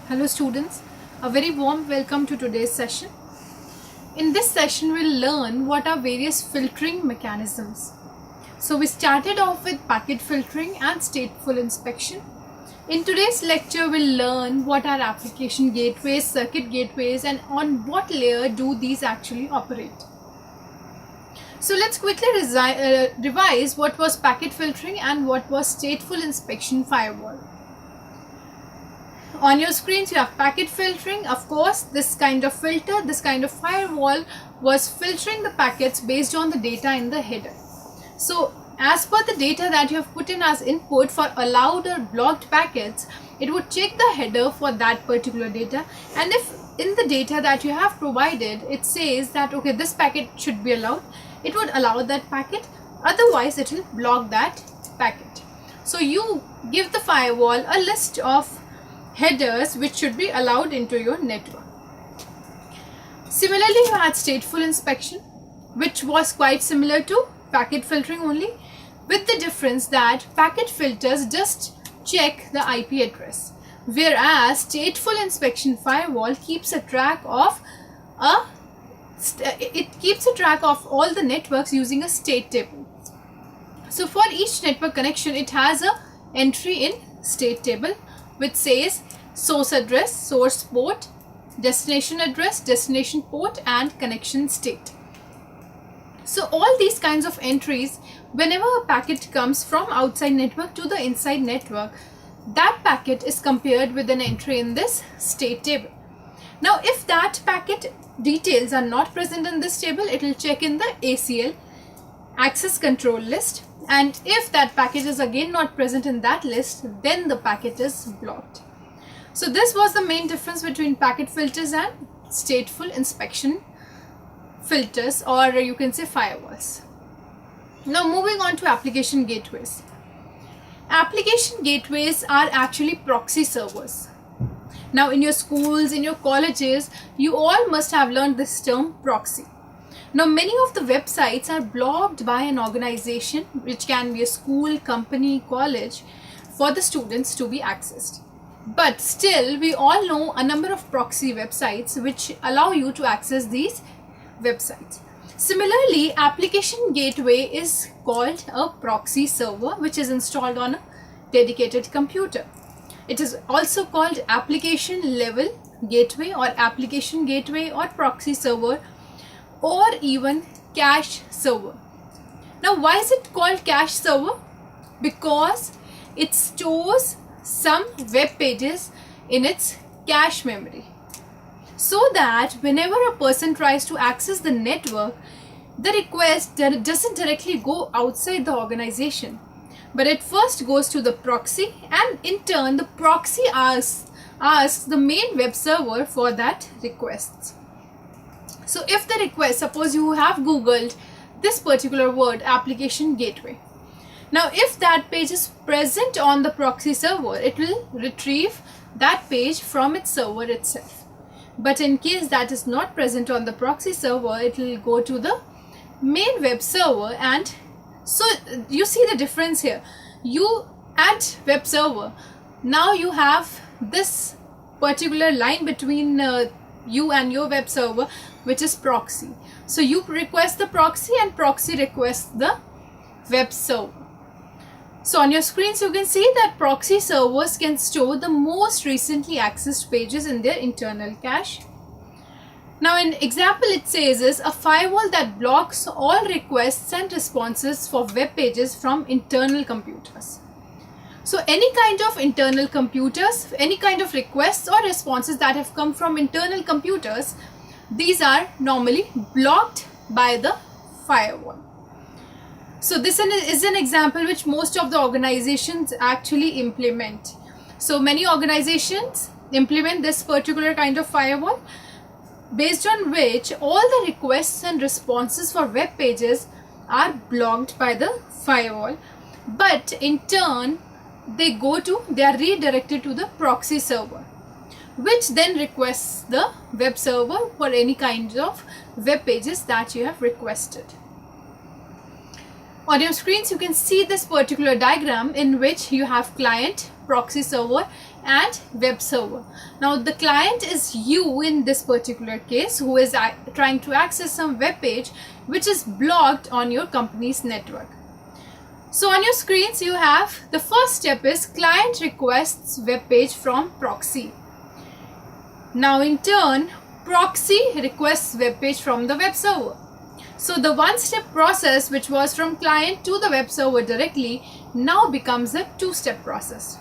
Hello students, a very warm welcome to today's session. In this session we'll learn what are various filtering mechanisms. So we started off with packet filtering and stateful inspection. In today's lecture we'll learn what are application gateways, circuit gateways, and on what layer do these actually operate. So let's quickly revise what was packet filtering and what was stateful inspection firewall. On your screens you have packet filtering. Of course, this kind of filter, this kind of firewall was filtering the packets based on the data in the header. So as per the data that you have put in as input for allowed or blocked packets, it would check the header for that particular data, and if in the data that you have provided it says that okay, this packet should be allowed, it would allow that packet, otherwise it will block that packet. So you give the firewall a list of headers which should be allowed into your network. Similarly, you had stateful inspection, which was quite similar to packet filtering only, with the difference that packet filters just check the IP address, whereas stateful inspection firewall keeps a track of all the networks using a state table. So for each network connection, it has a entry in state table which says source address, source port, destination address, destination port, and connection state. So all these kinds of entries, whenever a packet comes from outside network to the inside network, that packet is compared with an entry in this state table. Now if that packet details are not present in this table, it will check in the ACL, access control list, and if that packet is again not present in that list, then the packet is blocked. So this was the main difference between packet filters and stateful inspection filters, or you can say firewalls. Now moving on to application gateways. Application gateways are actually proxy servers. Now in your schools, in your colleges, you all must have learned this term proxy. Now many of the websites are blocked by an organization, which can be a school, company, college, for the students to be accessed. But still we all know a number of proxy websites which allow you to access these websites. Similarly, application gateway is called a proxy server which is installed on a dedicated computer. It is also called application level gateway or application gateway or proxy server, or even cache server. Now why is it called cache server? Because it stores some web pages in its cache memory, so that whenever a person tries to access the network, the request doesn't directly go outside the organization, but it first goes to the proxy, and in turn the proxy asks the main web server for that request. So if the request, suppose you have googled this particular word, application gateway. Now if that page is present on the proxy server, it will retrieve that page from its server itself. But in case that is not present on the proxy server, it will go to the main web server. And so you see the difference here. You add web server, now you have this particular line between you and your web server, which is proxy. So you request the proxy and proxy requests the web server. So on your screens you can see that proxy servers can store the most recently accessed pages in their internal cache. Now an example it says is a firewall that blocks all requests and responses for web pages from internal computers. So any kind of internal computers, any kind of requests or responses that have come from internal computers, these are normally blocked by the firewall. So this is an example which most of the organizations actually implement. So many organizations implement this particular kind of firewall, based on which all the requests and responses for web pages are blocked by the firewall, but in turn they are redirected to the proxy server, which then requests the web server for any kind of web pages that you have requested. On your screens you can see this particular diagram in which you have client, proxy server, and web server. Now the client is you in this particular case, who is trying to access some web page which is blocked on your company's network. So on your screens you have the first step is client requests web page from proxy. Now in turn, proxy requests web page from the web server. So the one-step process which was from client to the web server directly now becomes a two-step process.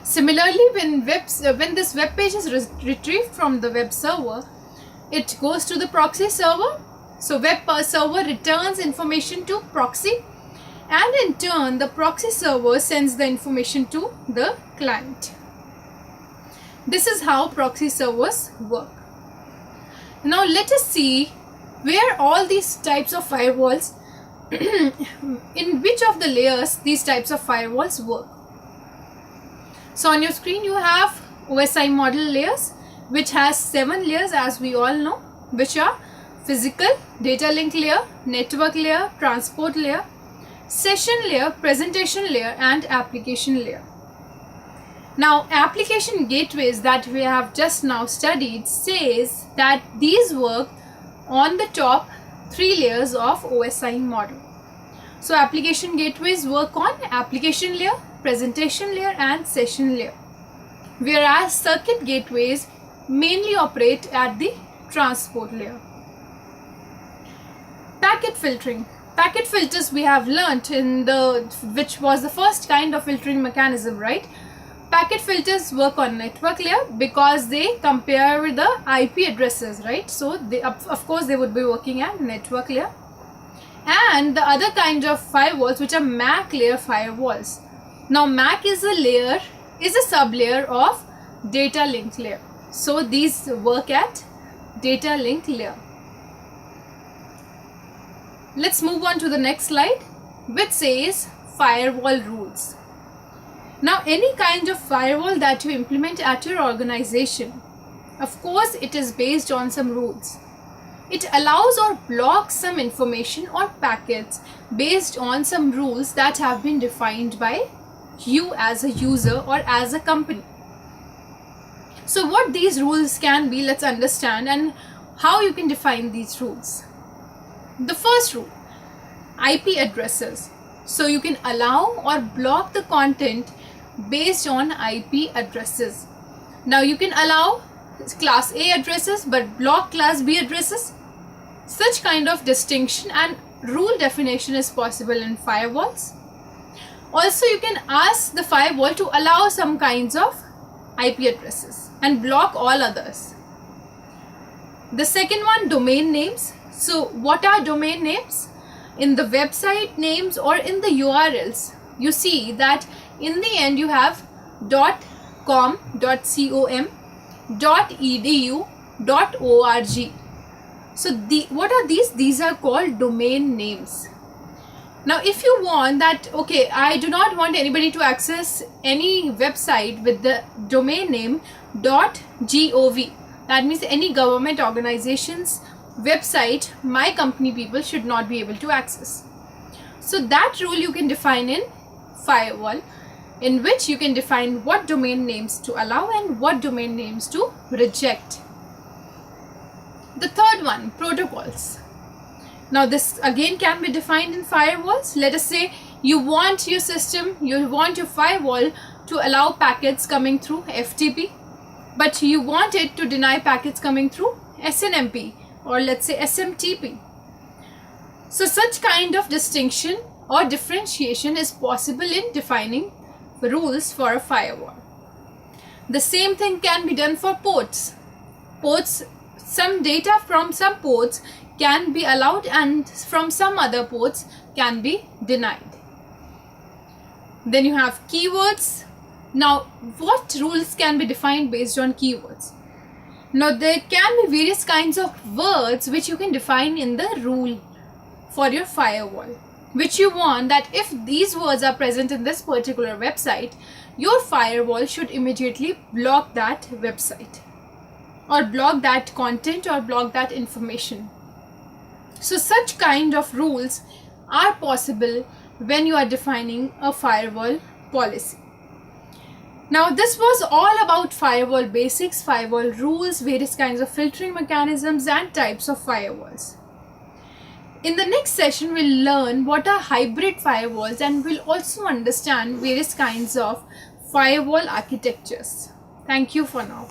Similarly, when this web page is retrieved from the web server, it goes to the proxy server. So web server returns information to proxy, and in turn the proxy server sends the information to the client. This is how proxy servers work. Now let us see where all these types of firewalls, in which of the layers these types of firewalls work. So on your screen you have OSI model layers, which has 7 layers as we all know, which are physical, data link layer, network layer, transport layer, session layer, presentation layer, and application layer. Now application gateways that we have just now studied says that these work on the top 3 layers of OSI model. So application gateways work on application layer, presentation layer, and session layer, whereas circuit gateways mainly operate at the transport layer. Packet filtering. Packet filters we have learnt in which was the first kind of filtering mechanism, right? Packet filters work on network layer because they compare with the IP addresses, right? So they, of course they would be working at network layer. And the other kind of firewalls which are MAC layer firewalls. Now MAC is a sub-layer of data link layer. So these work at data link layer. Let's move on to the next slide, which says firewall rules. Now any kind of firewall that you implement at your organization, of course it is based on some rules. It allows or blocks some information or packets based on some rules that have been defined by you as a user or as a company. So what these rules can be, let's understand, and how you can define these rules. The first rule, IP addresses. So you can allow or block the content based on IP addresses. Now you can allow class A addresses but block class B addresses. Such kind of distinction and rule definition is possible in firewalls. Also you can ask the firewall to allow some kinds of IP addresses and block all others. The second one, domain names. So what are domain names? In the website names or in the URLs, you see that in the end you have .com, .com, .edu, .org. So what are these? These are called domain names. Now if you want that, okay, I do not want anybody to access any website with the domain name .gov. That means any government organization's website my company people should not be able to access. So that rule you can define in firewall, in which you can define what domain names to allow and what domain names to reject. The third one, protocols. Now this again can be defined in firewalls. Let us say you want your system, you want your firewall to allow packets coming through FTP, but you want it to deny packets coming through SNMP, or let's say SMTP. So such kind of distinction or differentiation is possible in defining rules for a firewall. The same thing can be done for ports. Some data from some ports can be allowed and from some other ports can be denied. Then you have keywords. Now what rules can be defined based on keywords? Now there can be various kinds of words which you can define in the rule for your firewall, which you want that if these words are present in this particular website, your firewall should immediately block that website or block that content or block that information. So such kind of rules are possible when you are defining a firewall policy. Now this was all about firewall basics, firewall rules, various kinds of filtering mechanisms and types of firewalls. In the next session, we'll learn what are hybrid firewalls and we'll also understand various kinds of firewall architectures. Thank you for now.